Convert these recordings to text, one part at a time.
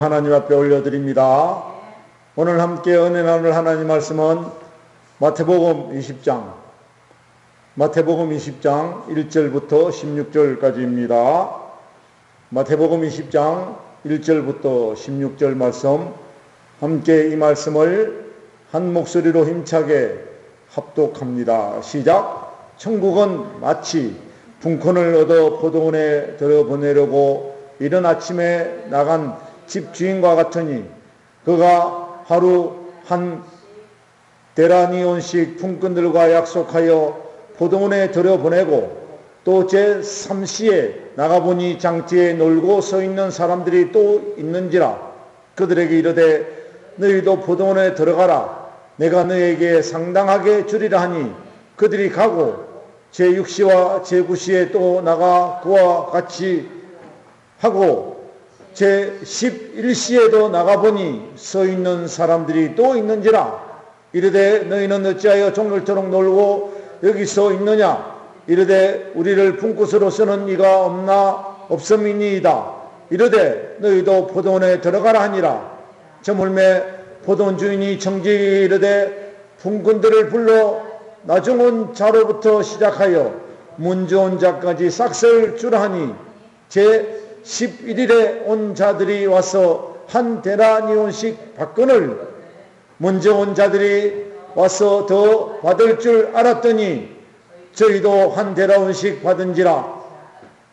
하나님 앞에 올려드립니다. 오늘 함께 은혜 나눌 하나님 말씀은 마태복음 20장 1절부터 16절까지입니다. 마태복음 20장 1절부터 16절 말씀, 함께 이 말씀을 한 목소리로 힘차게 합독합니다. 시작. 천국은 마치 분권을 얻어 포도원에 들여보내려고 이른 아침에 나간 집주인과 같으니, 그가 하루 한 데나리온씩 품꾼들과 약속하여 포도원에 들여보내고 또 제3시에 나가보니 장지에 놀고 서 있는 사람들이 또 있는지라. 그들에게 이르되 너희도 포도원에 들어가라. 내가 너희에게 상당하게 주리라 하니 그들이 가고 제6시와 제9시에 또 나가 그와 같이 하고 제11시에도 나가보니 서 있는 사람들이 또 있는지라. 이르되 너희는 어찌하여 종일토록 놀고 여기 서 있느냐. 이르되 우리를 품꾼으로 쓰는 이가 없음이니이다. 이르되 너희도 포도원에 들어가라 하니라. 저물매 포도원 주인이 청지기 이르되 품꾼들을 불러 나중온 자로부터 시작하여 문지온 자까지 싹쓸 주라 하니 제11일에 온 자들이 와서 한 데나리온씩 받거늘 문지온 자들이 와서 더 받을 줄 알았더니 저희도 한 데나리온씩 받은지라.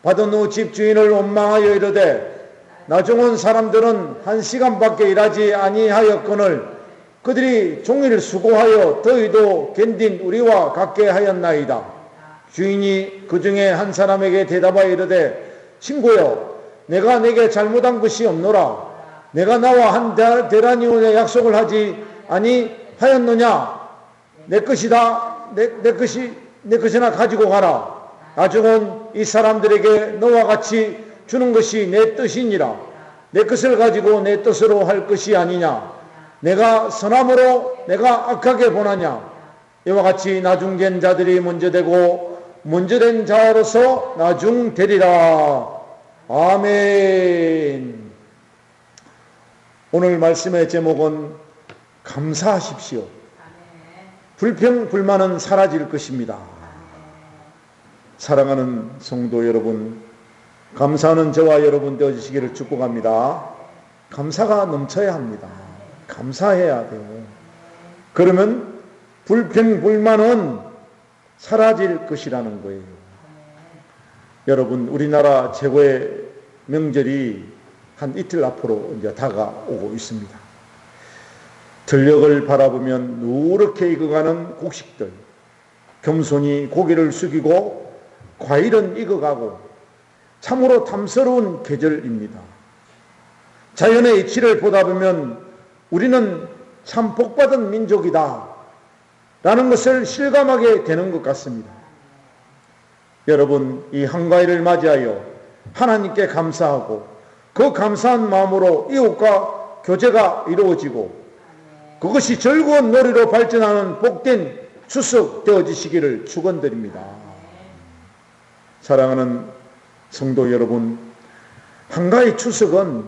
받은 후 집주인을 원망하여 이르되 나중온 사람들은 1시간밖에 일하지 아니하였거늘 그들이 종일 수고하여 더위도 견딘 우리와 같게 하였나이다. 주인이 그 중에 한 사람에게 대답하여 이르되 친구여, 내가 내게 잘못한 것이 없노라. 내가 나와 한 데나리온의 약속을 하지 아니하였느냐. 내 것이다. 내 것이나 가지고 가라. 나중은 이 사람들에게 너와 같이 주는 것이 내 뜻이니라. 내 것을 가지고 내 뜻으로 할 것이 아니냐. 내가 선함으로 내가 악하게 보나냐. 이와 같이 나중된 자들이 먼저 되고 먼저 된 자로서 나중되리라. 아멘. 오늘 말씀의 제목은 감사하십시오. 불평, 불만은 사라질 것입니다. 사랑하는 성도 여러분, 감사하는 저와 여러분 되어주시기를 축복합니다. 감사가 넘쳐야 합니다. 감사해야 돼요. 그러면 불평, 불만은 사라질 것이라는 거예요. 여러분, 우리나라 최고의 명절이 한 이틀 앞으로 이제 다가오고 있습니다. 들녘을 바라보면 누렇게 익어가는 곡식들, 겸손히 고개를 숙이고 과일은 익어가고 참으로 탐스러운 계절입니다. 자연의 이치를 보다 보면 우리는 참 복받은 민족이다 라는 것을 실감하게 되는 것 같습니다. 여러분, 이 한가위를 맞이하여 하나님께 감사하고 그 감사한 마음으로 이웃과 교제가 이루어지고 그것이 즐거운 놀이로 발전하는 복된 추석 되어지시기를 축원드립니다. 사랑하는 성도 여러분, 한가위 추석은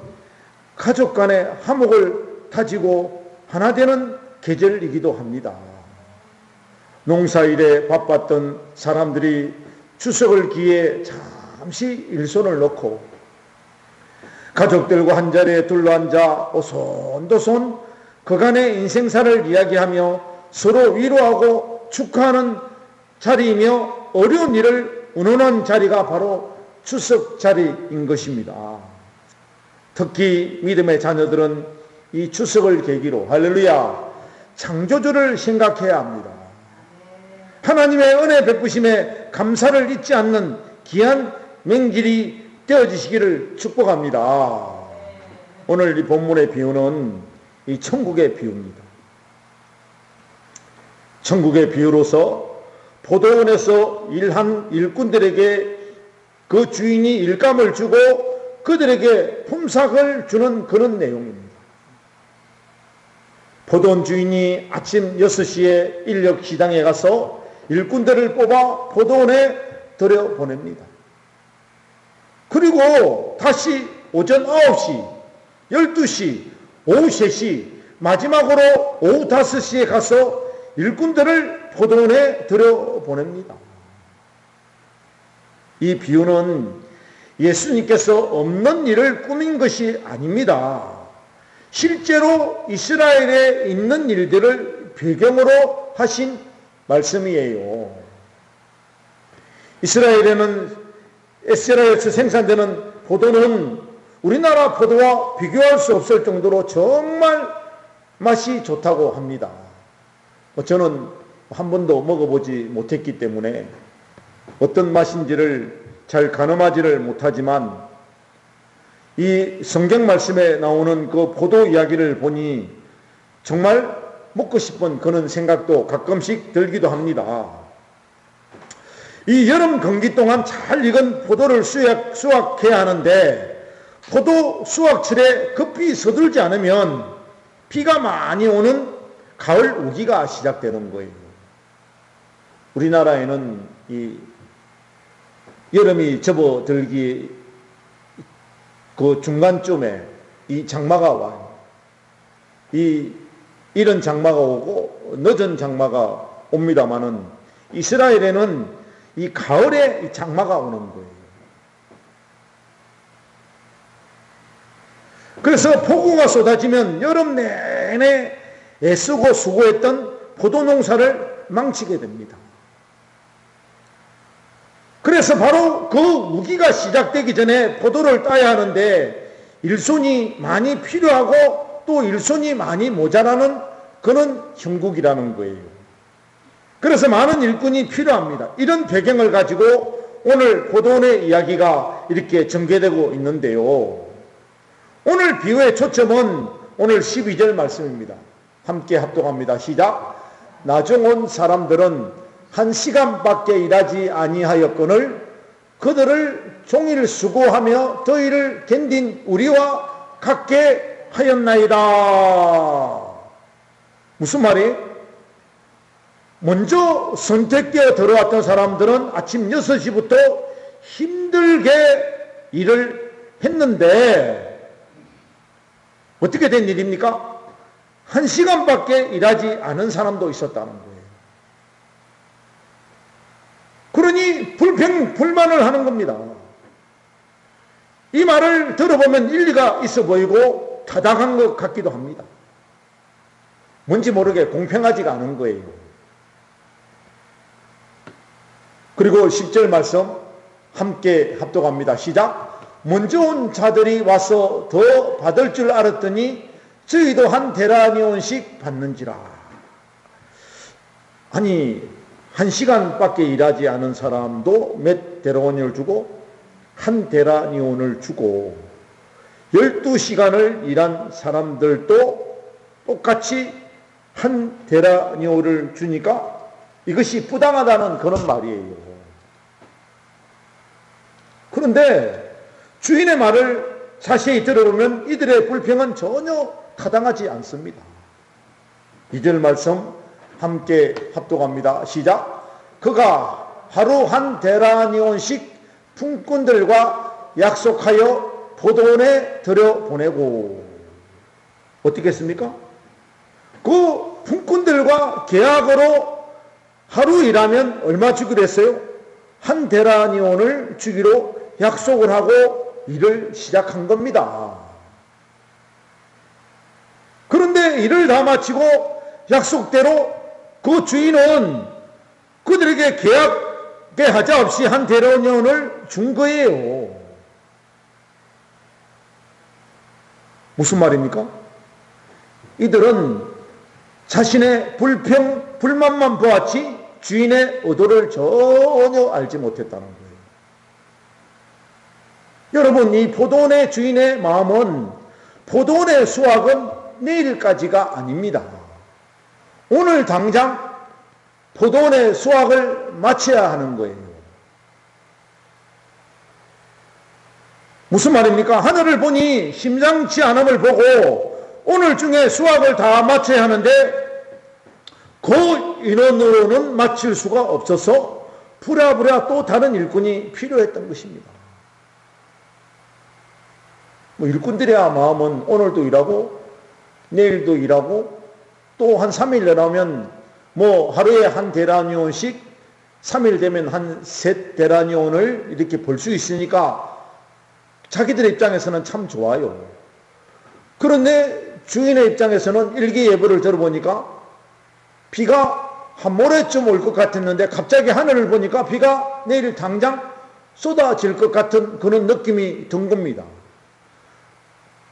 가족 간의 화목을 다지고 하나 되는 계절이기도 합니다. 농사일에 바빴던 사람들이 추석을 기해 잠시 일손을 놓고 가족들과 한자리에 둘러앉아 오손도손 그간의 인생사를 이야기하며 서로 위로하고 축하하는 자리이며 어려운 일을 의논하는 자리가 바로 추석 자리인 것입니다. 특히 믿음의 자녀들은 이 추석을 계기로 할렐루야 창조주를 생각해야 합니다. 하나님의 은혜 베푸심에 감사를 잊지 않는 귀한 명절이 되어지시기를 축복합니다. 오늘 이 본문의 비유는 이 천국의 비유입니다. 천국의 비유로서 포도원에서 일한 일꾼들에게 그 주인이 일감을 주고 그들에게 품삯을 주는 그런 내용입니다. 포도원 주인이 아침 6시에 인력 시장에 가서 일꾼들을 뽑아 포도원에 들여보냅니다. 그리고 다시 오전 9시 12시, 오후 3시, 마지막으로 오후 5시에 가서 일꾼들을 포도원에 들여보냅니다. 이 비유는 예수님께서 없는 일을 꾸민 것이 아닙니다. 실제로 이스라엘에 있는 일들을 배경으로 하신 말씀이에요. 이스라엘에서 생산되는 포도는 우리나라 포도와 비교할 수 없을 정도로 정말 맛이 좋다고 합니다. 저는 한 번도 먹어보지 못했기 때문에 어떤 맛인지를 잘 가늠하지를 못하지만 이 성경 말씀에 나오는 그 포도 이야기를 보니 정말 먹고 싶은 그런 생각도 가끔씩 들기도 합니다. 이 여름 건기 동안 잘 익은 포도를 수확해야 하는데 포도 수확철에 급히 서둘지 않으면 비가 많이 오는 가을 우기가 시작되는 거예요. 우리나라에는 이 여름이 접어들기 그 중간쯤에 이 장마가 와요. 이른 장마가 오고 늦은 장마가 옵니다마는 이스라엘에는 이 가을에 이 장마가 오는 거예요. 그래서 폭우가 쏟아지면 여름 내내 애쓰고 수고했던 포도 농사를 망치게 됩니다. 그래서 바로 그 우기가 시작되기 전에 포도를 따야 하는데 일손이 많이 필요하고 또 일손이 많이 모자라는 그런 형국이라는 거예요. 그래서 많은 일꾼이 필요합니다. 이런 배경을 가지고 오늘 포도원의 이야기가 이렇게 전개되고 있는데요. 오늘 비유의 초점은 오늘 12절 말씀입니다. 함께 합독합니다. 시작. 나중 온 사람들은 1시간밖에 일하지 아니하였거늘 그들을 종일 수고하며 더위를 견딘 우리와 같게 하였나이다. 무슨 말이? 먼저 선택되어 들어왔던 사람들은 아침 6시부터 힘들게 일을 했는데 어떻게 된 일입니까? 1시간밖에 일하지 않은 사람도 있었다는 거예요. 그러니 불만을 하는 겁니다. 이 말을 들어보면 일리가 있어 보이고 타당한 것 같기도 합니다. 뭔지 모르게 공평하지가 않은 거예요. 그리고 10절 말씀 함께 합독합니다. 시작. 먼저 온 자들이 와서 더 받을 줄 알았더니 저희도 한 데나리온씩 받는지라. 아니 1시간밖에 일하지 않은 사람도 몇 데나리온을 주고 한 데나리온을 주고 12시간을 일한 사람들도 똑같이 한 데나리온을 주니까 이것이 부당하다는 그런 말이에요. 그런데 주인의 말을 자세히 들어보면 이들의 불평은 전혀 타당하지 않습니다. 2절 말씀 함께 합독합니다. 시작. 그가 하루 한 데나리온씩 품꾼들과 약속하여 포도원에 들여보내고 어떻게 했습니까? 그 품꾼들과 계약으로 하루 일하면 얼마 주기로 했어요? 한 데나리온을 주기로 약속을 하고 일을 시작한 겁니다. 그런데 일을 다 마치고 약속대로 그 주인은 그들에게 계약에 하자 없이 한 데나리온을 준 거예요. 무슨 말입니까? 이들은 자신의 불만만 보았지 주인의 의도를 전혀 알지 못했다는 거예요. 여러분, 이 포도원의 주인의 마음은 포도원의 수확은 내일까지가 아닙니다. 오늘 당장 포도원의 수확을 마쳐야 하는 거예요. 무슨 말입니까? 하늘을 보니 심상치 않음을 보고 오늘 중에 수확을 다 마쳐야 하는데 그 인원으로는 마칠 수가 없어서 부랴부랴 또 다른 일꾼이 필요했던 것입니다. 뭐 일꾼들의 마음은 오늘도 일하고 내일도 일하고 또 한 3일 내라면 뭐 하루에 한 데나니온씩 3일 되면 한 3데나니온을 이렇게 벌 수 있으니까 자기들의 입장에서는 참 좋아요. 그런데 주인의 입장에서는 일기 예보를 들어보니까 비가 한 모레쯤 올 것 같았는데 갑자기 하늘을 보니까 비가 내일 당장 쏟아질 것 같은 그런 느낌이 든 겁니다.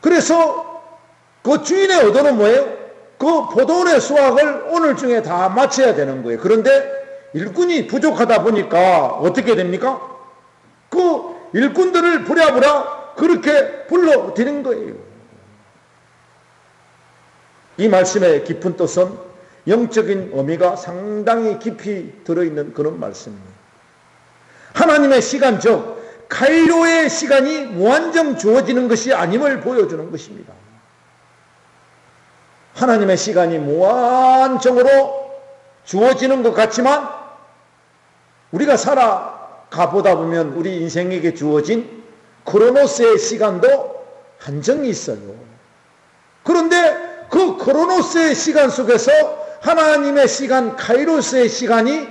그래서 그 주인의 의도는 뭐예요? 그 포도원의 수확을 오늘 중에 다 마쳐야 되는 거예요. 그런데 일꾼이 부족하다 보니까 어떻게 됩니까? 그 일꾼들을 부랴부랴 그렇게 불러들인 거예요. 이 말씀의 깊은 뜻은 영적인 의미가 상당히 깊이 들어있는 그런 말씀입니다. 하나님의 시간, 즉 카이로의 시간이 무한정 주어지는 것이 아님을 보여주는 것입니다. 하나님의 시간이 무한정으로 주어지는 것 같지만 우리가 살아가 보다 보면 우리 인생에게 주어진 크로노스의 시간도 한정이 있어요. 그런데 그 크로노스의 시간 속에서 하나님의 시간, 카이로스의 시간이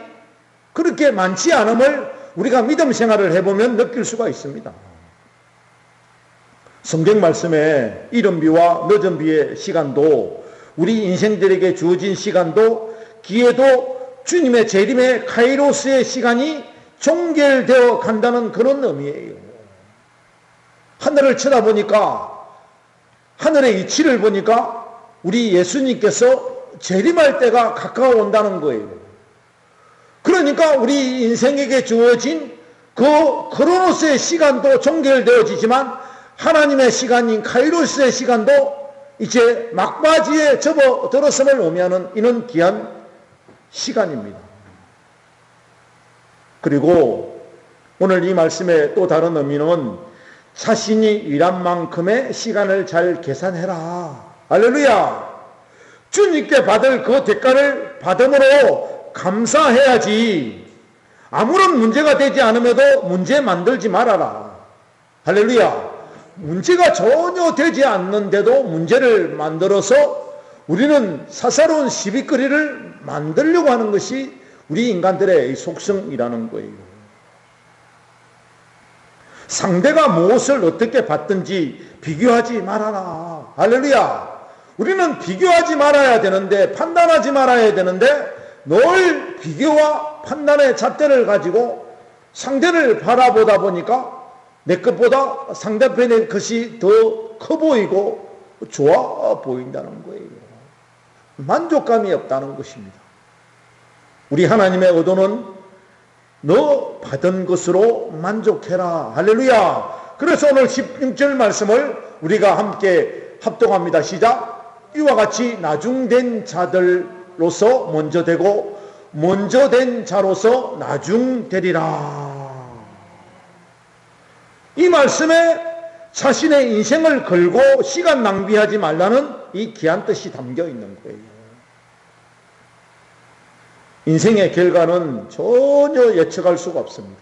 그렇게 많지 않음을 우리가 믿음 생활을 해보면 느낄 수가 있습니다. 성경 말씀에 이른 비와 늦은 비의 시간도 우리 인생들에게 주어진 시간도 기회도 주님의 재림의 카이로스의 시간이 종결되어 간다는 그런 의미예요. 하늘을 쳐다보니까 하늘의 이치를 보니까 우리 예수님께서 재림할 때가 가까워온다는 거예요. 그러니까 우리 인생에게 주어진 그 크로노스의 시간도 종결되어지지만 하나님의 시간인 카이로스의 시간도 이제 막바지에 접어들었음을 의미하는 이는 귀한 시간입니다. 그리고 오늘 이 말씀의 또 다른 의미는 자신이 일한 만큼의 시간을 잘 계산해라. 할렐루야. 주님께 받을 그 대가를 받음으로 감사해야지. 아무런 문제가 되지 않음에도 문제 만들지 말아라. 할렐루야. 문제가 전혀 되지 않는데도 문제를 만들어서 우리는 사사로운 시비거리를 만들려고 하는 것이 우리 인간들의 속성이라는 거예요. 상대가 무엇을 어떻게 받든지 비교하지 말아라. 할렐루야. 우리는 비교하지 말아야 되는데, 판단하지 말아야 되는데 늘 비교와 판단의 잣대를 가지고 상대를 바라보다 보니까 내 것보다 상대편의 것이 더 커 보이고 좋아 보인다는 거예요. 만족감이 없다는 것입니다. 우리 하나님의 의도는 너 받은 것으로 만족해라. 할렐루야. 그래서 오늘 16절 말씀을 우리가 함께 합동합니다. 시작. 이와 같이 나중된 자들로서 먼저 되고 먼저 된 자로서 나중되리라. 이 말씀에 자신의 인생을 걸고 시간 낭비하지 말라는 이 귀한 뜻이 담겨 있는 거예요. 인생의 결과는 전혀 예측할 수가 없습니다.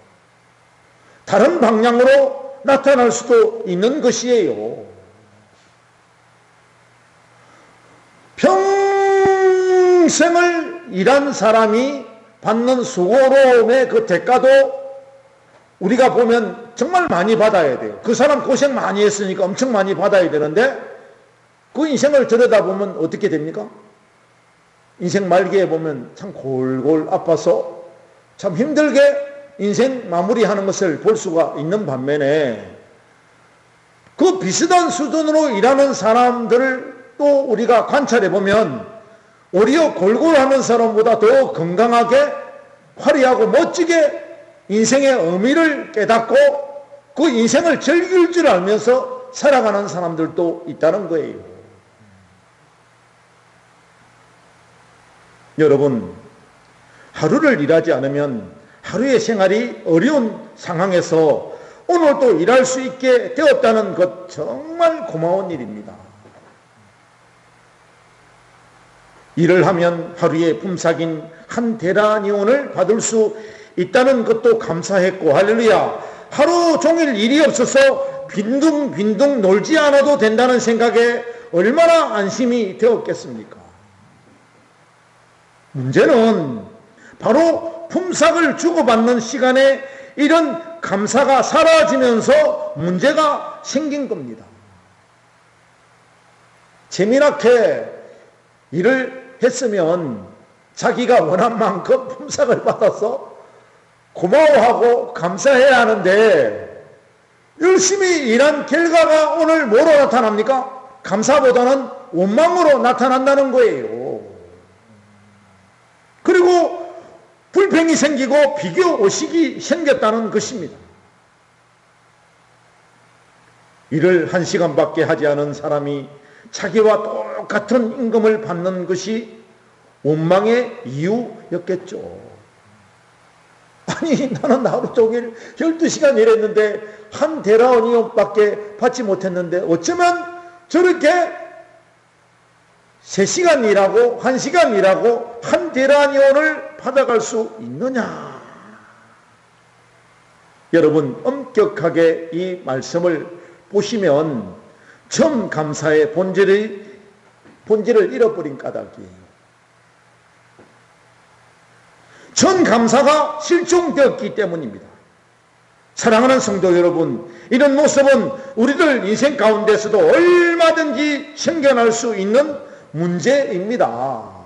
다른 방향으로 나타날 수도 있는 것이에요. 평생을 일한 사람이 받는 수고로움의 그 대가도 우리가 보면 정말 많이 받아야 돼요. 그 사람 고생 많이 했으니까 엄청 많이 받아야 되는데 그 인생을 들여다보면 어떻게 됩니까? 인생 말기에 보면 참 골골 아파서 참 힘들게 인생 마무리하는 것을 볼 수가 있는 반면에 그 비슷한 수준으로 일하는 사람들을 또 우리가 관찰해 보면 오히려 골골하는 사람보다 더 건강하게 화려하고 멋지게 인생의 의미를 깨닫고 그 인생을 즐길 줄 알면서 살아가는 사람들도 있다는 거예요. 여러분, 하루를 일하지 않으면 하루의 생활이 어려운 상황에서 오늘 또 일할 수 있게 되었다는 것 정말 고마운 일입니다. 일을 하면 하루에 품삯인 한 데나니온을 받을 수 있다는 것도 감사했고, 할렐루야. 하루 종일 일이 없어서 빈둥빈둥 놀지 않아도 된다는 생각에 얼마나 안심이 되었겠습니까? 문제는 바로 품삯을 주고받는 시간에 이런 감사가 사라지면서 문제가 생긴 겁니다. 재미나게 일을 했으면 자기가 원한 만큼 품삯을 받아서 고마워하고 감사해야 하는데, 열심히 일한 결과가 오늘 뭐로 나타납니까? 감사보다는 원망으로 나타난다는 거예요. 그리고 불평이 생기고 비교의식이 생겼다는 것입니다. 일을 1시간밖에 하지 않은 사람이 자기와 똑같은 임금을 받는 것이 원망의 이유였겠죠. 아니, 나는 하루 종일 12시간 일했는데 한 데나리온밖에 받지 못했는데 어쩌면 저렇게 3시간 일하고 1시간 일하고 한 데나리온을 받아갈 수 있느냐. 여러분, 엄격하게 이 말씀을 보시면 처음 감사의 본질을 잃어버린 까닭이에요. 전 감사가 실종되었기 때문입니다. 사랑하는 성도 여러분, 이런 모습은 우리들 인생 가운데서도 얼마든지 생겨날 수 있는 문제입니다.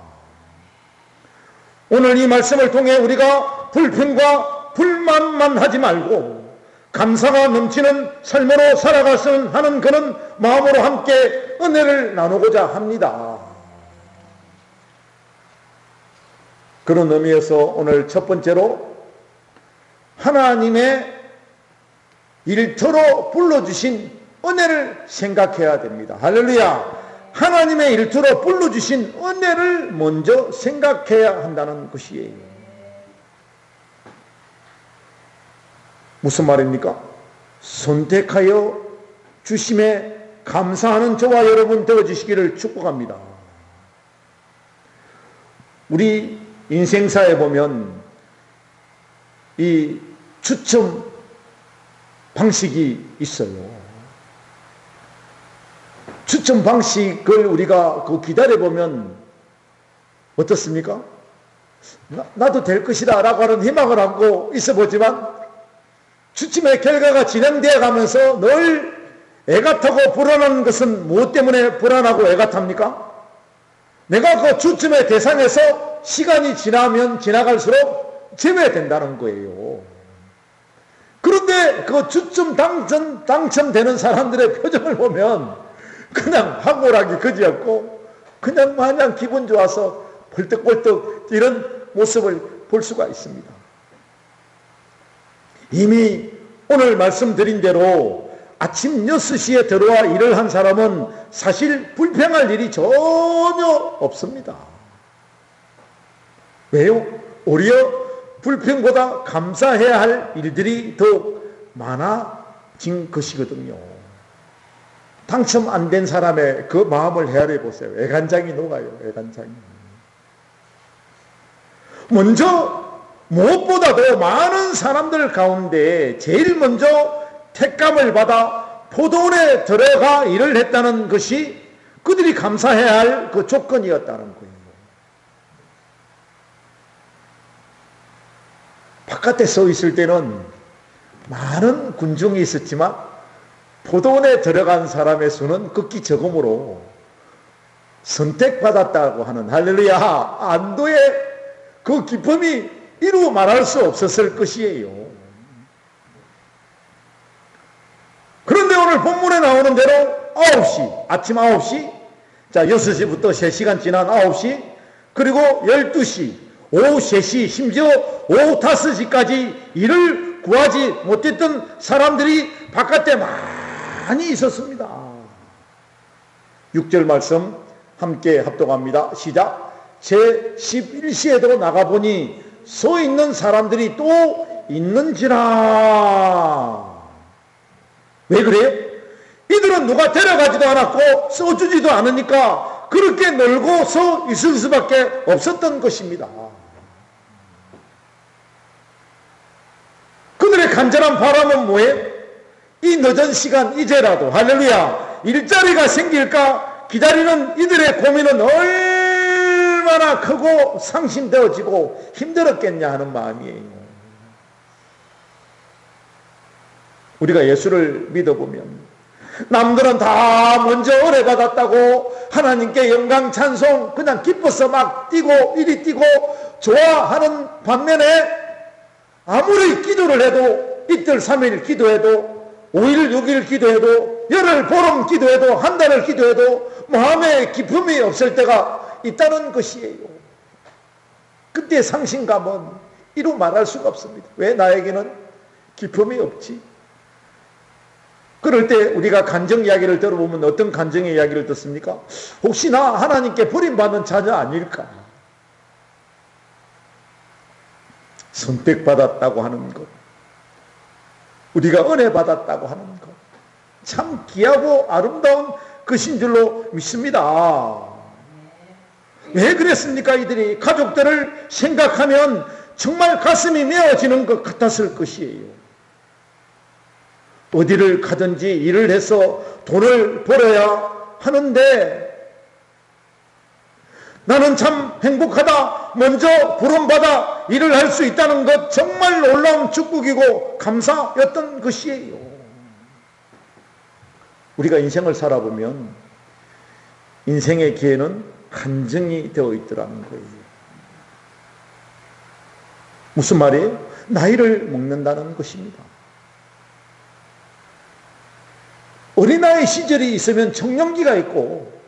오늘 이 말씀을 통해 우리가 불평과 불만만 하지 말고 감사가 넘치는 삶으로 살아갔으면 하는 그런 마음으로 함께 은혜를 나누고자 합니다. 그런 의미에서 오늘 첫 번째로 하나님의 일터로 불러주신 은혜를 생각해야 됩니다. 할렐루야! 하나님의 일터로 불러주신 은혜를 먼저 생각해야 한다는 것이에요. 무슨 말입니까? 선택하여 주심에 감사하는 저와 여러분 되어주시기를 축복합니다. 우리 인생사에 보면 이 추첨 방식이 있어요. 추첨 방식을 우리가 기다려보면 어떻습니까? 나도 될 것이다 라고 하는 희망을 안고 있어 보지만 추첨의 결과가 진행되어 가면서 늘 애가 타고 불안한 것은 무엇 때문에 불안하고 애가 탑니까? 내가 그 추첨의 대상에서 시간이 지나면 지나갈수록 제외된다는 거예요. 그런데 그 추첨 당첨되는 사람들의 표정을 보면 그냥 황홀하기 그지없고 그냥 마냥 기분 좋아서 벌떡벌떡 이런 모습을 볼 수가 있습니다. 이미 오늘 말씀드린 대로 아침 6시에 들어와 일을 한 사람은 사실 불평할 일이 전혀 없습니다. 왜요? 오히려 불평보다 감사해야 할 일들이 더 많아진 것이거든요. 당첨 안 된 사람의 그 마음을 헤아려 보세요. 애간장이 녹아요. 애간장이. 먼저 무엇보다도 많은 사람들 가운데 제일 먼저 택감을 받아 포도원에 들어가 일을 했다는 것이 그들이 감사해야 할 그 조건이었다는 거예요. 바깥에 서 있을 때는 많은 군중이 있었지만 포도원에 들어간 사람의 수는 극히 적음으로 선택받았다고 하는 할렐루야 안도의 그 기쁨이 이루 말할 수 없었을 것이에요. 그런데 오늘 본문에 나오는 대로 9시, 아침 9시, 자 6시부터 3시간 지난 9시, 그리고 12시, 오후 3시, 심지어 오후 5시까지 일을 구하지 못했던 사람들이 바깥에 많이 있었습니다. 6절 말씀 함께 합독합니다. 시작. 제11시에도 나가보니 서 있는 사람들이 또 있는지라. 왜 그래요? 이들은 누가 데려가지도 않았고 써주지도 않으니까 그렇게 놀고 서 있을 수밖에 없었던 것입니다. 그들의 간절한 바람은 뭐예요? 이 늦은 시간 이제라도 할렐루야 일자리가 생길까 기다리는 이들의 고민은 얼마나 크고 상심되어지고 힘들었겠냐 하는 마음이에요. 우리가 예수를 믿어보면 남들은 다 먼저 은혜받았다고 하나님께 영광 찬송 그냥 기뻐서 막 뛰고 이리 뛰고 좋아하는 반면에 아무리 기도를 해도 이틀 3일 기도해도 5일 6일 기도해도 열흘 보름 기도해도 한 달을 기도해도 마음에 기쁨이 없을 때가 있다는 것이에요. 그때 상심감은 이루 말할 수가 없습니다. 왜 나에게는 기쁨이 없지? 그럴 때 우리가 간증 이야기를 들어보면 어떤 간증의 이야기를 듣습니까? 혹시나 하나님께 버림받은 자녀 아닐까? 선택받았다고 하는 것, 우리가 은혜 받았다고 하는 것, 참 귀하고 아름다운 것인 줄로 믿습니다. 왜 그랬습니까? 이들이 가족들을 생각하면 정말 가슴이 메어지는 것 같았을 것이에요. 어디를 가든지 일을 해서 돈을 벌어야 하는데 나는 참 행복하다, 먼저 부름받아 일을 할 수 있다는 것 정말 놀라운 축복이고 감사였던 것이에요. 우리가 인생을 살아보면 인생의 기회는 한정이 되어 있더라는 거예요. 무슨 말이에요? 나이를 먹는다는 것입니다. 어린아이 시절이 있으면 청년기가 있고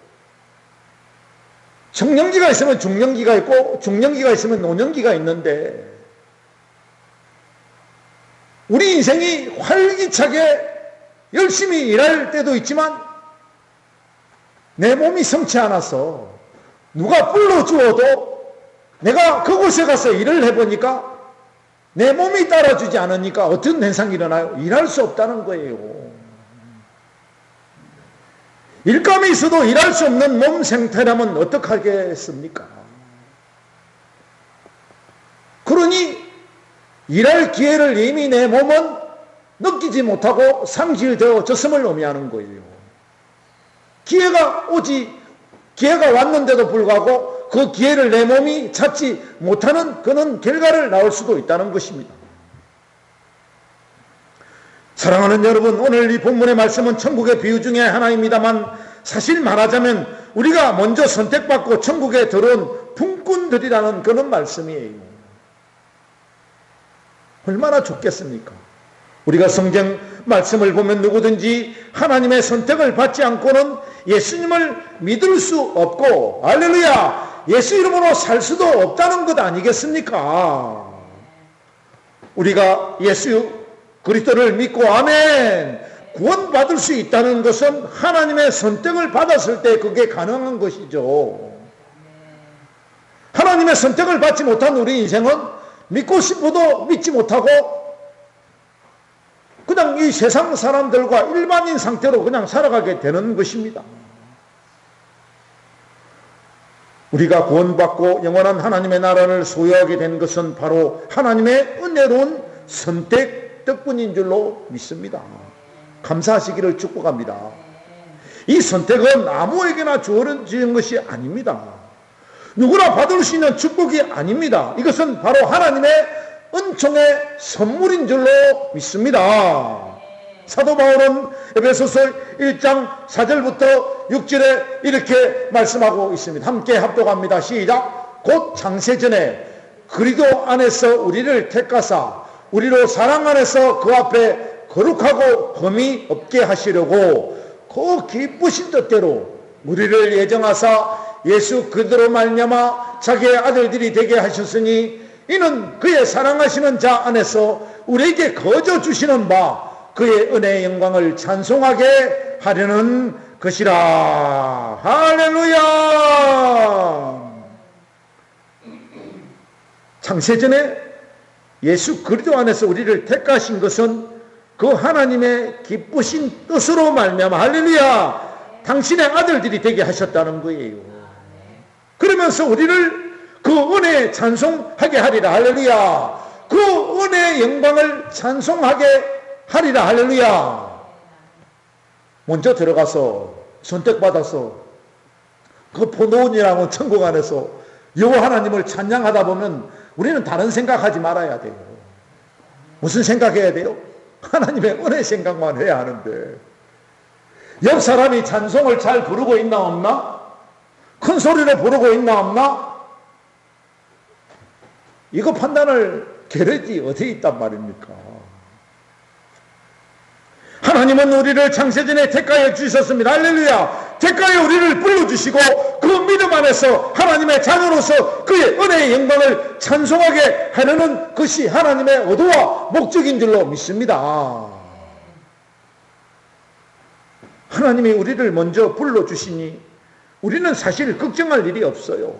청년기가 있으면 중년기가 있고 중년기가 있으면 노년기가 있는데 우리 인생이 활기차게 열심히 일할 때도 있지만 내 몸이 성치 않아서 누가 불러주어도 내가 그곳에 가서 일을 해보니까 내 몸이 따라주지 않으니까 어떤 현상이 일어나요? 일할 수 없다는 거예요. 일감이 있어도 일할 수 없는 몸 상태라면 어떡하겠습니까? 그러니 일할 기회를 이미 내 몸은 느끼지 못하고 상실되어졌음을 의미하는 거예요. 기회가 왔는데도 불구하고 그 기회를 내 몸이 찾지 못하는 그런 결과를 낳을 수도 있다는 것입니다. 사랑하는 여러분, 오늘 이 본문의 말씀은 천국의 비유 중에 하나입니다만 사실 말하자면 우리가 먼저 선택받고 천국에 들어온 품꾼들이라는 그런 말씀이에요. 얼마나 좋겠습니까? 우리가 성경 말씀을 보면 누구든지 하나님의 선택을 받지 않고는 예수님을 믿을 수 없고 할렐루야 예수 이름으로 살 수도 없다는 것 아니겠습니까? 우리가 예수 그리스도를 믿고 아멘 구원받을 수 있다는 것은 하나님의 선택을 받았을 때 그게 가능한 것이죠. 하나님의 선택을 받지 못한 우리 인생은 믿고 싶어도 믿지 못하고 그냥 이 세상 사람들과 일반인 상태로 그냥 살아가게 되는 것입니다. 우리가 구원받고 영원한 하나님의 나라를 소유하게 된 것은 바로 하나님의 은혜로운 선택 덕분인 줄로 믿습니다. 감사하시기를 축복합니다. 이 선택은 아무에게나 주어진 것이 아닙니다. 누구나 받을 수 있는 축복이 아닙니다. 이것은 바로 하나님의 은총의 선물인 줄로 믿습니다. 사도 바울은 에베소서 1장 4절부터 6절에 이렇게 말씀하고 있습니다. 함께 합독합니다. 시작. 곧 창세전에 그리스도 안에서 우리를 택하사 우리로 사랑 안에서 그 앞에 거룩하고 흠이 없게 하시려고 그 기쁘신 뜻대로 우리를 예정하사 예수 그리스도로 말미암아 자기의 아들들이 되게 하셨으니 이는 그의 사랑하시는 자 안에서 우리에게 거저 주시는 바 그의 은혜의 영광을 찬송하게 하려는 것이라. 할렐루야. 창세전에 예수 그리스도 안에서 우리를 택하신 것은 그 하나님의 기쁘신 뜻으로 말미암아 할렐루야 당신의 아들들이 되게 하셨다는 거예요. 그러면서 우리를 그 은혜에 찬송하게 하리라. 할렐루야. 그 은혜의 영광을 찬송하게 하리라. 할렐루야. 먼저 들어가서 선택받아서 그 포도원이라는 천국 안에서 여호와 하나님을 찬양하다 보면 우리는 다른 생각하지 말아야 돼요. 무슨 생각해야 돼요? 하나님의 은혜 생각만 해야 하는데, 옆 사람이 찬송을 잘 부르고 있나 없나? 큰 소리로 부르고 있나 없나? 이거 판단을 게르지 어디에 있단 말입니까? 하나님은 우리를 창세전에 택하여 주셨습니다. 할렐루야. 택하여 우리를 불러주시고 그 믿음 안에서 하나님의 자녀로서 그의 은혜의 영광을 찬송하게 하려는 것이 하나님의 의도와 목적인 줄로 믿습니다. 하나님이 우리를 먼저 불러주시니 우리는 사실 걱정할 일이 없어요.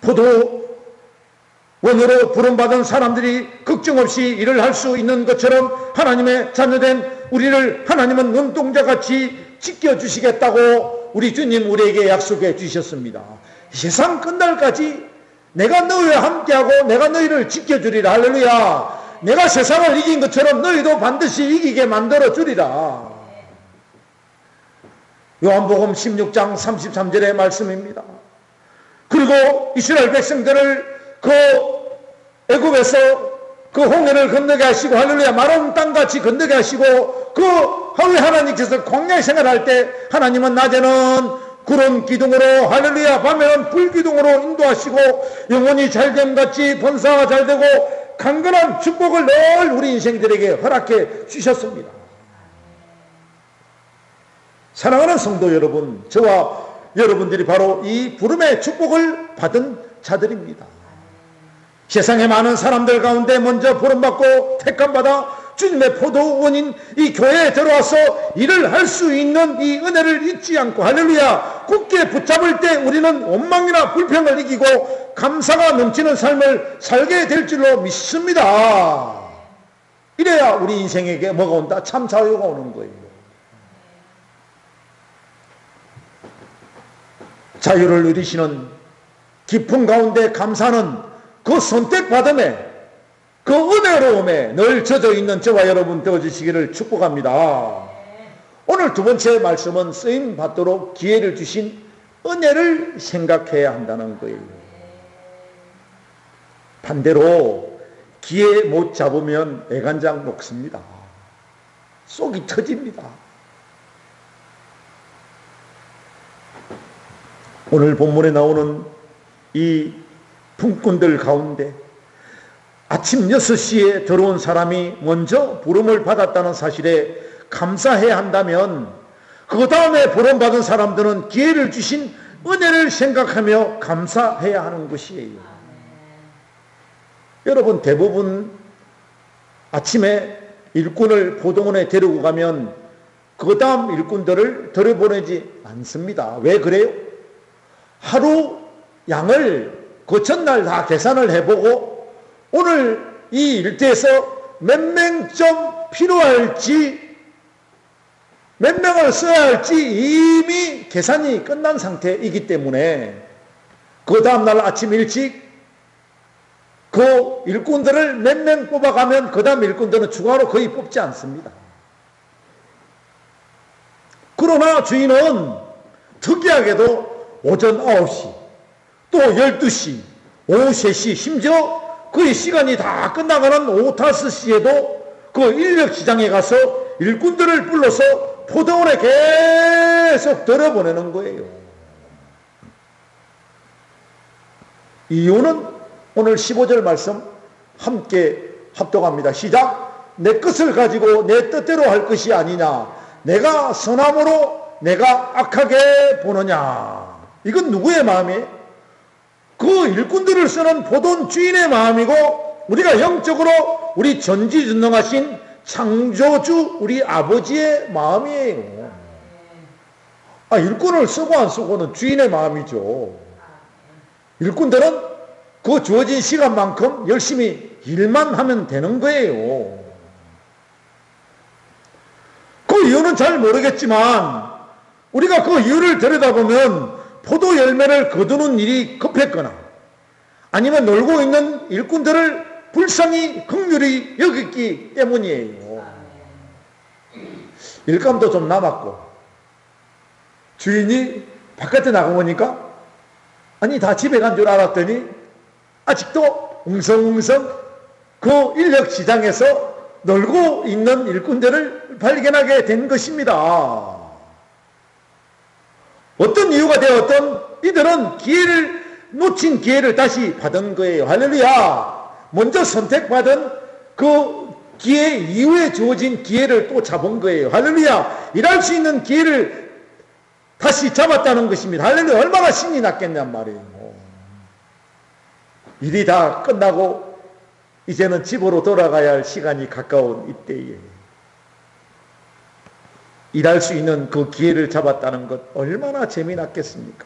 포도원으로 부름받은 사람들이 걱정 없이 일을 할 수 있는 것처럼 하나님의 자녀된 우리를 하나님은 눈동자같이 지켜주시겠다고 우리 주님 우리에게 약속해 주셨습니다. 세상 끝날까지 내가 너희와 함께하고 내가 너희를 지켜주리라. 할렐루야. 내가 세상을 이긴 것처럼 너희도 반드시 이기게 만들어 주리라. 요한복음 16장 33절의 말씀입니다. 그리고 이스라엘 백성들을 그 애굽에서 그 홍해를 건너게 하시고, 할렐루야, 마른 땅같이 건너게 하시고, 그 하루에 하나님께서 광야에 생활할 때 하나님은 낮에는 구름 기둥으로, 할렐루야, 밤에는 불 기둥으로 인도하시고 영혼이 잘됨같이 번사가 잘되고 강건한 축복을 늘 우리 인생들에게 허락해 주셨습니다. 사랑하는 성도 여러분, 저와 여러분들이 바로 이 부름의 축복을 받은 자들입니다. 세상의 많은 사람들 가운데 먼저 부름받고 택함받아 주님의 포도원인 이 교회에 들어와서 일을 할 수 있는 이 은혜를 잊지 않고, 할렐루야, 굳게 붙잡을 때 우리는 원망이나 불평을 이기고 감사가 넘치는 삶을 살게 될 줄로 믿습니다. 이래야 우리 인생에게 뭐가 온다? 참 자유가 오는 거예요. 자유를 누리시는 깊은 가운데 감사는 그 선택받음에, 그 은혜로움에 늘 젖어 있는 저와 여러분 되어주시기를 축복합니다. 오늘 두 번째 말씀은 쓰임 받도록 기회를 주신 은혜를 생각해야 한다는 거예요. 반대로 기회 못 잡으면 애간장 녹습니다. 속이 터집니다. 오늘 본문에 나오는 이 품꾼들 가운데 아침 6시에 들어온 사람이 먼저 부름을 받았다는 사실에 감사해야 한다면, 그 다음에 부름받은 사람들은 기회를 주신 은혜를 생각하며 감사해야 하는 것이에요. 여러분, 대부분 아침에 일꾼을 포도원에 데리고 가면 그 다음 일꾼들을 들여보내지 않습니다. 왜 그래요? 하루 양을 그 전날 다 계산을 해보고 오늘 이 일대에서 몇 명쯤 필요할지, 몇 명을 써야 할지 이미 계산이 끝난 상태이기 때문에 그 다음날 아침 일찍 그 일꾼들을 몇 명 뽑아가면 그 다음 일꾼들은 추가로 거의 뽑지 않습니다. 그러나 주인은 특이하게도 오전 9시, 또 12시, 오후 3시, 심지어 거의 시간이 다 끝나가는 오후 5시에도 그 인력시장에 가서 일꾼들을 불러서 포도원에 계속 들여보내는 거예요. 이유는 오늘 15절 말씀 함께 합독합니다. 시작. 내 것을 가지고 내 뜻대로 할 것이 아니냐, 내가 선함으로 내가 악하게 보느냐. 이건 누구의 마음이에요? 그 일꾼들을 쓰는 포도원 주인의 마음이고, 우리가 영적으로 우리 전지전능하신 창조주 우리 아버지의 마음이에요. 일꾼을 쓰고 안 쓰고는 주인의 마음이죠. 일꾼들은 그 주어진 시간만큼 열심히 일만 하면 되는 거예요. 그 이유는 잘 모르겠지만 우리가 그 이유를 들여다보면 포도 열매를 거두는 일이 급했거나 아니면 놀고 있는 일꾼들을 불쌍히 긍휼히 여겼기 때문이에요. 일감도 좀 남았고 주인이 바깥에 나가보니까 아니 다 집에 간 줄 알았더니 아직도 웅성웅성 그 인력시장에서 놀고 있는 일꾼들을 발견하게 된 것입니다. 어떤 이유가 되었든 이들은 놓친 기회를 다시 받은 거예요. 할렐루야. 먼저 선택받은 그 기회 이후에 주어진 기회를 또 잡은 거예요. 할렐루야. 일할 수 있는 기회를 다시 잡았다는 것입니다. 할렐루야. 얼마나 신이 났겠냔 말이에요. 일이 다 끝나고 이제는 집으로 돌아가야 할 시간이 가까운 이때에 일할 수 있는 그 기회를 잡았다는 것 얼마나 재미났겠습니까?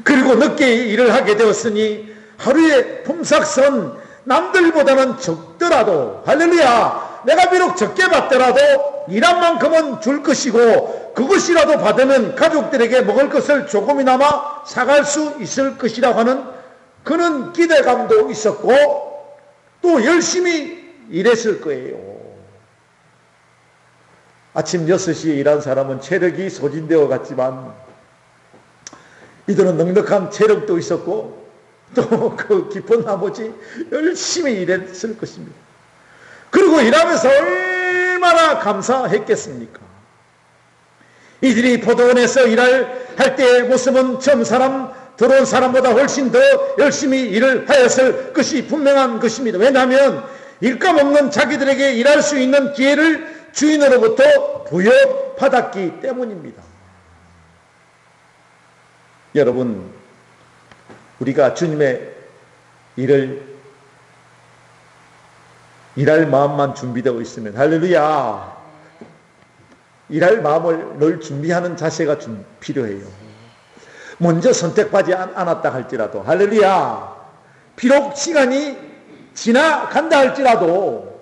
그리고 늦게 일을 하게 되었으니 하루의 품삯은 남들보다는 적더라도 할렐루야 내가 비록 적게 받더라도 일한 만큼은 줄 것이고 그것이라도 받으면 가족들에게 먹을 것을 조금이나마 사갈 수 있을 것이라고 하는 그는 기대감도 있었고 또 열심히 일했을 거예요. 아침 6시에 일한 사람은 체력이 소진되어 갔지만 이들은 넉넉한 체력도 있었고 또 그 깊은 나머지 열심히 일했을 것입니다. 그리고 일하면서 얼마나 감사했겠습니까? 이들이 포도원에서 할 때의 모습은 처음 들어온 사람보다 훨씬 더 열심히 일을 하였을 것이 분명한 것입니다. 왜냐하면 일감 없는 자기들에게 일할 수 있는 기회를 주인으로부터 부여받았기 때문입니다. 여러분, 우리가 주님의 일할 마음만 준비되어 있으면 할렐루야 일할 마음을 늘 준비하는 자세가 좀 필요해요. 먼저 선택받지 않았다 할지라도 할렐루야 비록 시간이 지나간다 할지라도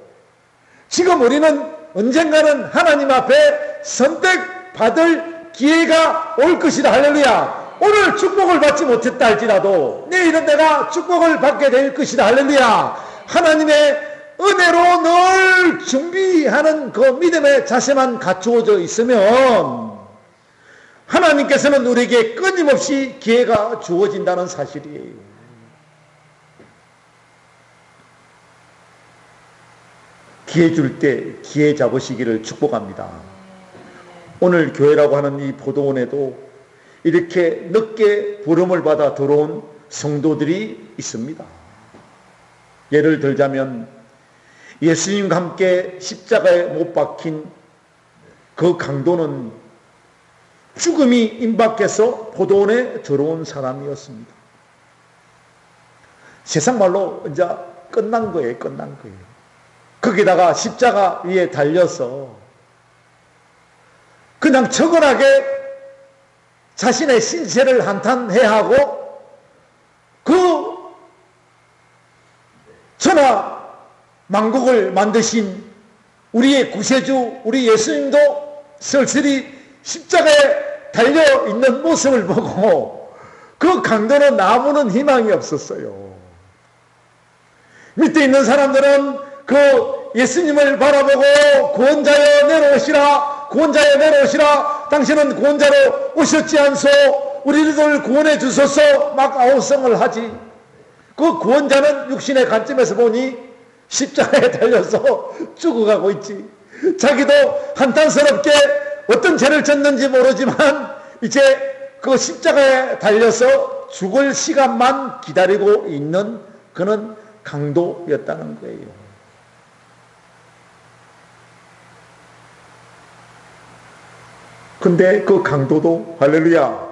지금 우리는 언젠가는 하나님 앞에 선택받을 기회가 올 것이다. 할렐루야. 오늘 축복을 받지 못했다 할지라도 내일은 내가 축복을 받게 될 것이다. 할렐루야. 하나님의 은혜로 늘 준비하는 그 믿음의 자세만 갖추어져 있으면 하나님께서는 우리에게 끊임없이 기회가 주어진다는 사실이에요. 기회 줄 때 기회 잡으시기를 축복합니다. 오늘 교회라고 하는 이 포도원에도 이렇게 늦게 부름을 받아 들어온 성도들이 있습니다. 예를 들자면 예수님과 함께 십자가에 못 박힌 그 강도는 죽음이 임박해서 포도원에 들어온 사람이었습니다. 세상 말로 이제 끝난 거예요. 거기다가 십자가 위에 달려서 그냥 처근하게 자신의 신세를 한탄해야 하고 그 천하 만국을 만드신 우리의 구세주 우리 예수님도 쓸쓸히 십자가에 달려있는 모습을 보고 그 강도는 아무런 희망이 없었어요. 밑에 있는 사람들은 그 예수님을 바라보고 구원자여 내려오시라 당신은 구원자로 오셨지 않소 우리를 구원해 주소서 막 아우성을 하지. 그 구원자는 육신의 관점에서 보니 십자가에 달려서 죽어가고 있지. 자기도 한탄스럽게 어떤 죄를 졌는지 모르지만 이제 그 십자가에 달려서 죽을 시간만 기다리고 있는 그는 강도였다는 거예요. 근데 그 강도도 할렐루야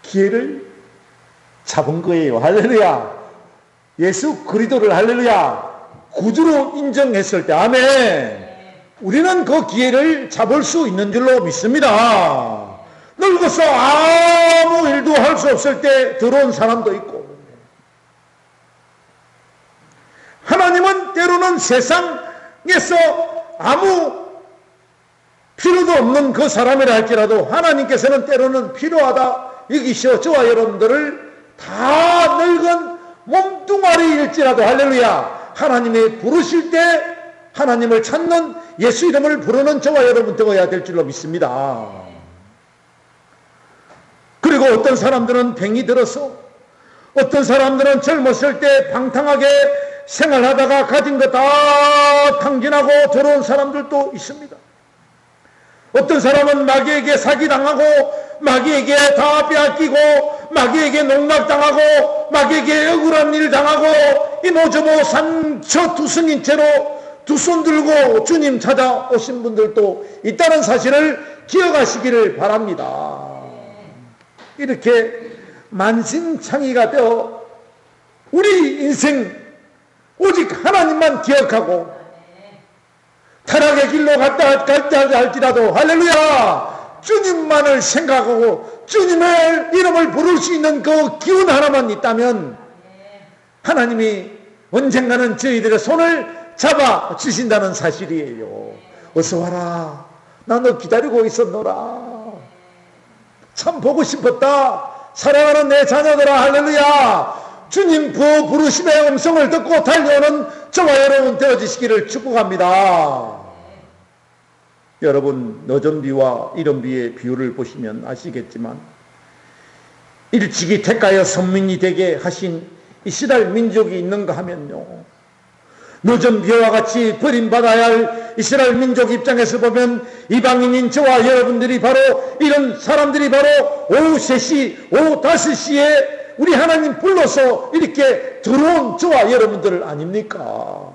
기회를 잡은 거예요. 할렐루야 예수 그리스도를 할렐루야 구주로 인정했을 때 아멘 우리는 그 기회를 잡을 수 있는 줄로 믿습니다. 늙어서 아무 일도 할 수 없을 때 들어온 사람도 있고 하나님은 때로는 세상에서 아무 필요도 없는 그 사람이라 할지라도 하나님께서는 때로는 필요하다 여기시어 저와 여러분들을 다 늙은 몸뚱아리일지라도 할렐루야 하나님이 부르실 때 하나님을 찾는 예수 이름을 부르는 저와 여러분 되어야 될 줄로 믿습니다. 그리고 어떤 사람들은 병이 들어서, 어떤 사람들은 젊었을 때 방탕하게 생활하다가 가진 거 다 탕진하고 들어온 사람들도 있습니다. 어떤 사람은 마귀에게 사기당하고 마귀에게 다 빼앗기고 마귀에게 농락당하고 마귀에게 억울한 일 당하고 이모저모 상처 투성인 채로 두 손 들고 주님 찾아오신 분들도 있다는 사실을 기억하시기를 바랍니다. 이렇게 만신창이가 되어 우리 인생 오직 하나님만 기억하고 타락의 길로 갔다 할지라도 할렐루야 주님만을 생각하고 주님의 이름을 부를 수 있는 그 기운 하나만 있다면 하나님이 언젠가는 저희들의 손을 잡아 주신다는 사실이에요. 어서 와라. 나 너 기다리고 있었노라. 참 보고 싶었다. 사랑하는 내 자녀들아 할렐루야. 주님 그 부르심의 음성을 듣고 달려오는 저와 여러분 되어주시기를 축복합니다. 여러분 너전비와 이른비의 비유를 보시면 아시겠지만 일찍이 택하여 선민이 되게 하신 이스라엘 민족이 있는가 하면요, 너전비와 같이 버림받아야 할 이스라엘 민족 입장에서 보면 이방인인 저와 여러분들이 바로 이런 사람들이 바로 오후 3시, 오후 5시에 우리 하나님 불러서 이렇게 들어온 저와 여러분들 아닙니까?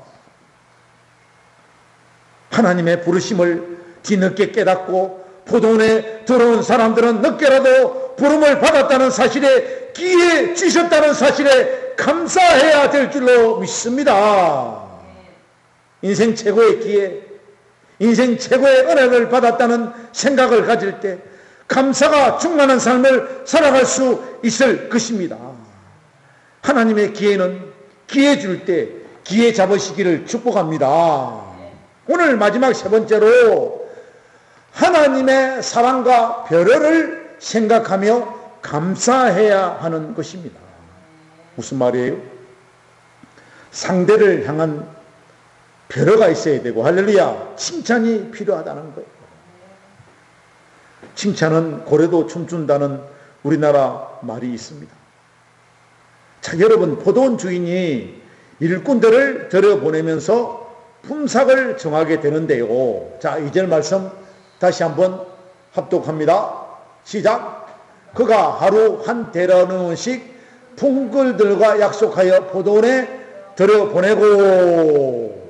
하나님의 부르심을 뒤늦게 깨닫고 포도원에 들어온 사람들은 늦게라도 부름을 받았다는 사실에, 기회 주셨다는 사실에 감사해야 될 줄로 믿습니다. 인생 최고의 기회, 인생 최고의 은혜를 받았다는 생각을 가질 때 감사가 충만한 삶을 살아갈 수 있을 것입니다. 하나님의 기회는 기회 줄 때 기회 잡으시기를 축복합니다. 오늘 마지막 세 번째로 하나님의 사랑과 배려를 생각하며 감사해야 하는 것입니다. 무슨 말이에요? 상대를 향한 배려가 있어야 되고 할렐루야 칭찬이 필요하다는 거예요. 칭찬은 고래도 춤춘다는 우리나라 말이 있습니다. 자, 여러분 포도원 주인이 일꾼들을 들여보내면서 품삯을 정하게 되는데요. 자, 2절 말씀 다시 한번 합독합니다. 시작. 그가 하루 한 데나리온씩 품꾼들과 약속하여 포도원에 들여보내고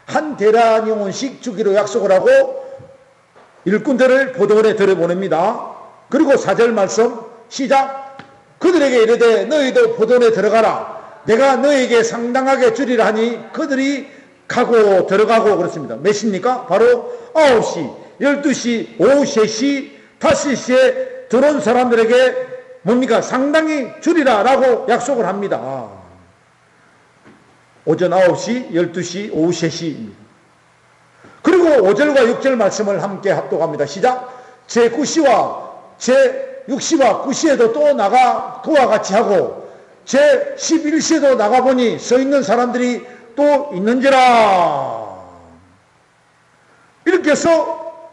한 데나리온씩 주기로 약속을 하고 일꾼들을 포도원에 들여보냅니다. 그리고 4절 말씀 시작. 그들에게 이르되 너희도 포도원에 들어가라. 내가 너희에게 상당하게 주리라 하니 그들이 가고 들어가고 그렇습니다. 몇 시입니까? 바로 9시, 12시, 오후 3시, 5시에 들어온 사람들에게 뭡니까? 상당히 주리라 라고 약속을 합니다. 오전 9시, 12시, 오후 3시입니다. 그리고 5절과 6절 말씀을 함께 합독합니다. 시작. 제9시와 제6시와 9시에도 또 나가 그와 같이 하고 제11시에도 나가보니 서있는 사람들이 또 있는지라. 이렇게 해서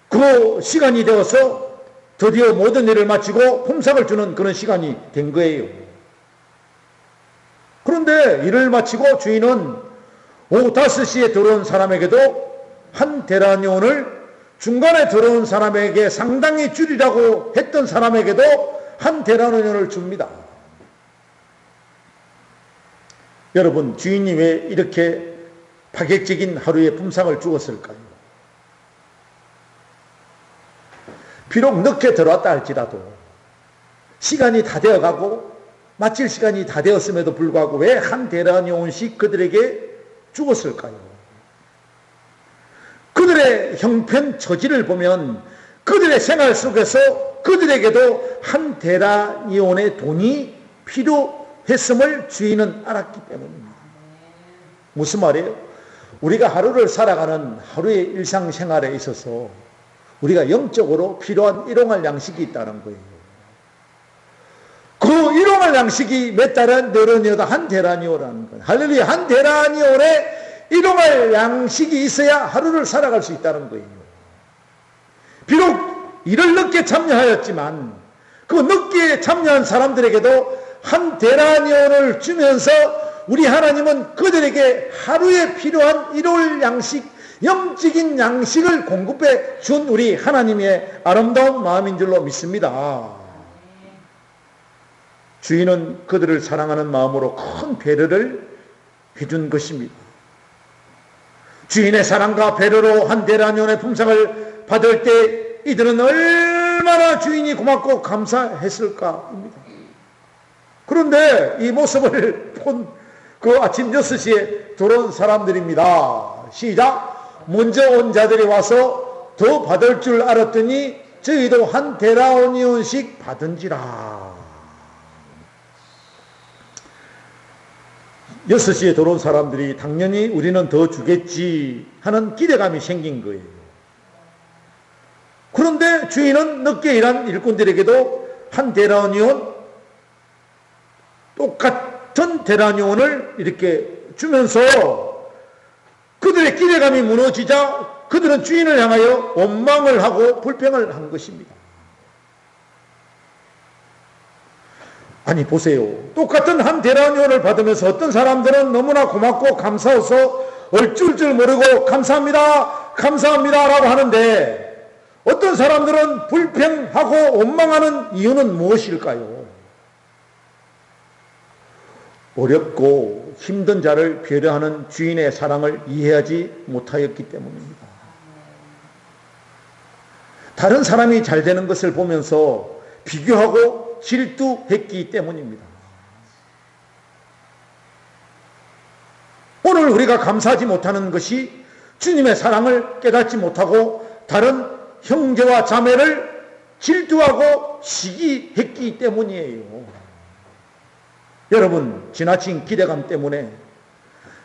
그 시간이 되어서 드디어 모든 일을 마치고 품삯을 주는 그런 시간이 된 거예요. 그런데 일을 마치고 주인은 오후 5시에 들어온 사람에게도 한 데나리온을, 중간에 들어온 사람에게 상당히 줄이라고 했던 사람에게도 한 데나리온을 줍니다. 여러분, 주인이 왜 이렇게 파격적인 하루의 품삯을 주었을까요? 비록 늦게 들어왔다 할지라도 시간이 다 되어가고 마칠 시간이 다 되었음에도 불구하고 왜 한 데나리온씩 그들에게 죽었을까요? 그들의 형편 처지를 보면 그들의 생활 속에서 그들에게도 한 데나리온의 돈이 필요했음을 주인은 알았기 때문입니다. 무슨 말이에요? 우리가 하루를 살아가는 하루의 일상생활에 있어서 우리가 영적으로 필요한 일용할 양식이 있다는 거예요. 1월 양식이 몇 달은 내려니어도 한 데라니오라는 거예요. 할렐루야. 한 데라니온에 일용할 양식이 있어야 하루를 살아갈 수 있다는 거예요. 비록 일을 늦게 참여하였지만 그 늦게 참여한 사람들에게도 한 데라니온을 주면서 우리 하나님은 그들에게 하루에 필요한 일월 양식, 영적인 양식을 공급해 준 우리 하나님의 아름다운 마음인 줄로 믿습니다. 주인은 그들을 사랑하는 마음으로 큰 배려를 해준 것입니다. 주인의 사랑과 배려로 한 데라니온의 품삯을 받을 때 이들은 얼마나 주인이 고맙고 감사했을까입니다. 그런데 이 모습을 본 그 아침 6시에 들어온 사람들입니다. 시작. 먼저 온 자들이 와서 더 받을 줄 알았더니 저희도 한 데라니온씩 받은지라. 6시에 들어온 사람들이 당연히 우리는 더 주겠지 하는 기대감이 생긴 거예요. 그런데 주인은 늦게 일한 일꾼들에게도 한 데라니온, 똑같은 데라니온을 이렇게 주면서 그들의 기대감이 무너지자 그들은 주인을 향하여 원망을 하고 불평을 한 것입니다. 아니 보세요. 똑같은 한 데라니온을 받으면서 어떤 사람들은 너무나 고맙고 감사해서 얼줄 줄 모르고 감사합니다, 감사합니다 라고 하는데 어떤 사람들은 불평하고 원망하는 이유는 무엇일까요? 어렵고 힘든 자를 배려하는 주인의 사랑을 이해하지 못하였기 때문입니다. 다른 사람이 잘 되는 것을 보면서 비교하고 질투했기 때문입니다. 오늘 우리가 감사하지 못하는 것이 주님의 사랑을 깨닫지 못하고 다른 형제와 자매를 질투하고 시기했기 때문이에요. 여러분, 지나친 기대감 때문에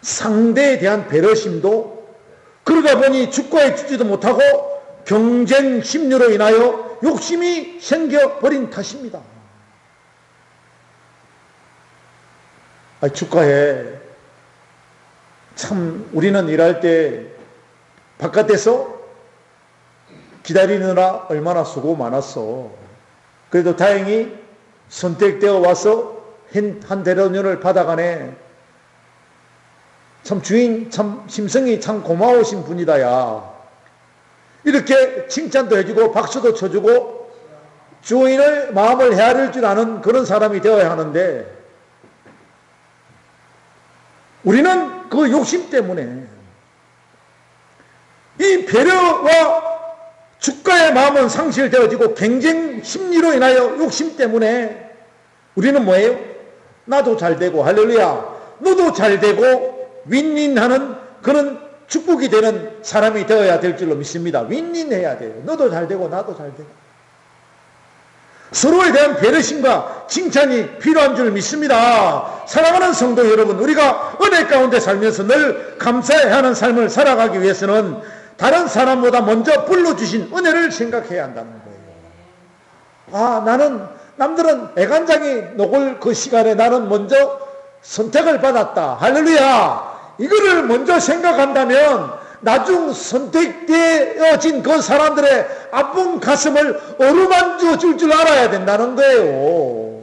상대에 대한 배려심도 그러다 보니 주가에 주지도 못하고 경쟁 심리로 인하여 욕심이 생겨버린 탓입니다. 주가에 참 우리는 일할 때 바깥에서 기다리느라 얼마나 수고 많았어. 그래도 다행히 선택되어 와서 한 데라니온을 받아가네. 참 주인 참 심성이 참 고마우신 분이다 야. 이렇게 칭찬도 해주고 박수도 쳐주고 주인의 마음을 헤아릴 줄 아는 그런 사람이 되어야 하는데 우리는 그 욕심 때문에 이 배려와 주가의 마음은 상실되어지고 경쟁 심리로 인하여 욕심 때문에 우리는 뭐예요? 나도 잘 되고 할렐루야 너도 잘 되고 윈윈하는 그런 축복이 되는 사람이 되어야 될 줄로 믿습니다. 윈윈해야 돼요. 너도 잘 되고 나도 잘 되고 서로에 대한 배려심과 칭찬이 필요한 줄 믿습니다. 사랑하는 성도 여러분, 우리가 은혜 가운데 살면서 늘 감사해야 하는 삶을 살아가기 위해서는 다른 사람보다 먼저 불러주신 은혜를 생각해야 한다는 거예요. 나는 남들은 애간장이 녹을 그 시간에 나는 먼저 선택을 받았다. 할렐루야. 이거를 먼저 생각한다면 나중 선택되어진 그 사람들의 아픈 가슴을 어루만져 줄 줄 알아야 된다는 거예요.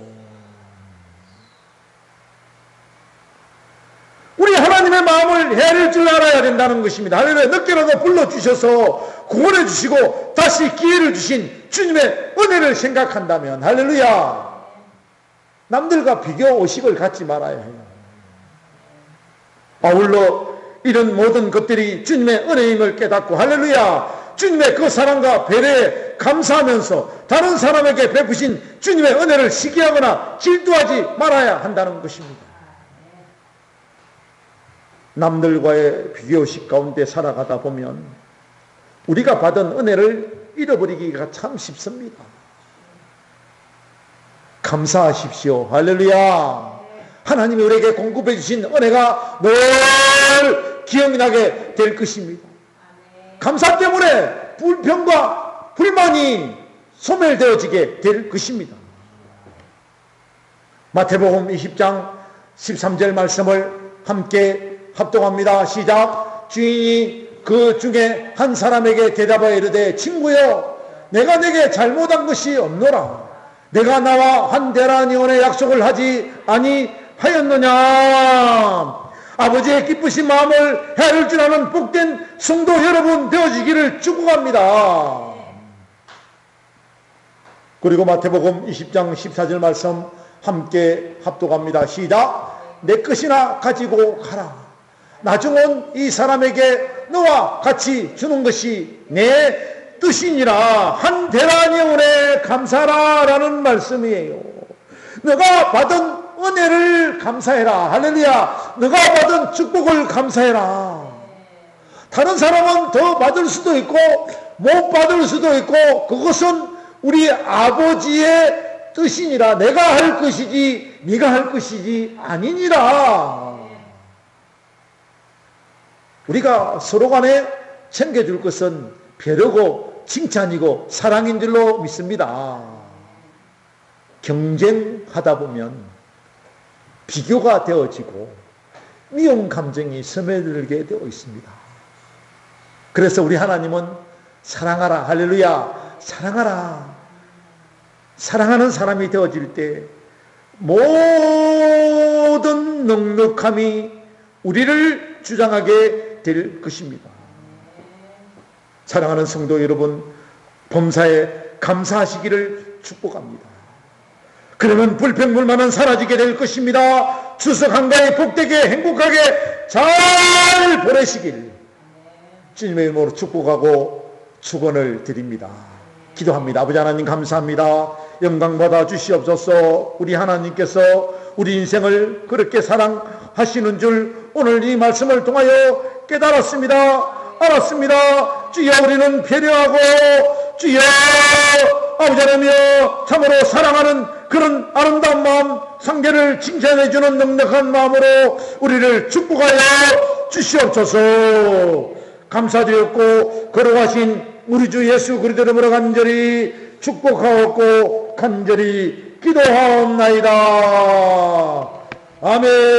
우리 하나님의 마음을 헤아릴 줄 알아야 된다는 것입니다. 할렐루야. 늦게라도 불러주셔서 구원해 주시고 다시 기회를 주신 주님의 은혜를 생각한다면 할렐루야. 남들과 비교 의식을 갖지 말아야 해요. 아울러 이런 모든 것들이 주님의 은혜임을 깨닫고 할렐루야. 주님의 그 사랑과 배려에 감사하면서 다른 사람에게 베푸신 주님의 은혜를 시기하거나 질투하지 말아야 한다는 것입니다. 남들과의 비교의식 가운데 살아가다 보면 우리가 받은 은혜를 잃어버리기가 참 쉽습니다. 감사하십시오. 할렐루야. 하나님이 우리에게 공급해 주신 은혜가 늘 기억나게 될 것입니다. 감사 때문에 불평과 불만이 소멸되어지게 될 것입니다. 마태복음 20장 13절 말씀을 함께 합독합니다. 시작. 주인이 그 중에 한 사람에게 대답하여 이르되 친구여 내가 네게 잘못한 것이 없노라. 내가 나와 한 데나리온의 약속을 하지 아니하였느냐. 아버지의 기쁘신 마음을 헤아릴 줄 아는 복된 성도 여러분 되어지기를 축복합니다. 그리고 마태복음 20장 14절 말씀 함께 합독합니다. 시작. 내 것이나 가지고 가라. 나중은 이 사람에게 너와 같이 주는 것이 내 뜻이니라. 한 데나리온에 감사하라 라는 말씀이에요. 너가 받은 은혜를 감사해라. 할렐루야. 너가 받은 축복을 감사해라. 다른 사람은 더 받을 수도 있고 못 받을 수도 있고 그것은 우리 아버지의 뜻이니라. 내가 할 것이지 네가 할 것이지 아니니라. 우리가 서로 간에 챙겨줄 것은 배려고 칭찬이고 사랑인 줄로 믿습니다. 경쟁하다 보면 비교가 되어지고 미움 감정이 스며들게 되어 있습니다. 그래서 우리 하나님은 사랑하라. 할렐루야. 사랑하라. 사랑하는 사람이 되어질 때 모든 넉넉함이 우리를 주장하게 될 것입니다. 사랑하는 성도 여러분, 범사에 감사하시기를 축복합니다. 그러면 불평불만은 사라지게 될 것입니다. 추석 한가위 복되게 행복하게 잘 보내시길 주님의 이름으로 축복하고 축원을 드립니다. 기도합니다. 아버지 하나님 감사합니다. 영광 받아 주시옵소서. 우리 하나님께서 우리 인생을 그렇게 사랑하시는 줄 오늘 이 말씀을 통하여 깨달았습니다. 알았습니다. 주여 우리는 배려하고 주여 아버지 하나님이여 참으로 사랑하는 그런 아름다운 마음, 상대를 칭찬해주는 넉넉한 마음으로 우리를 축복하여 주시옵소서. 감사드렸고 거룩하신 우리 주 예수 그리스도 이름으로 간절히 축복하옵고 간절히 기도하옵나이다. 아멘.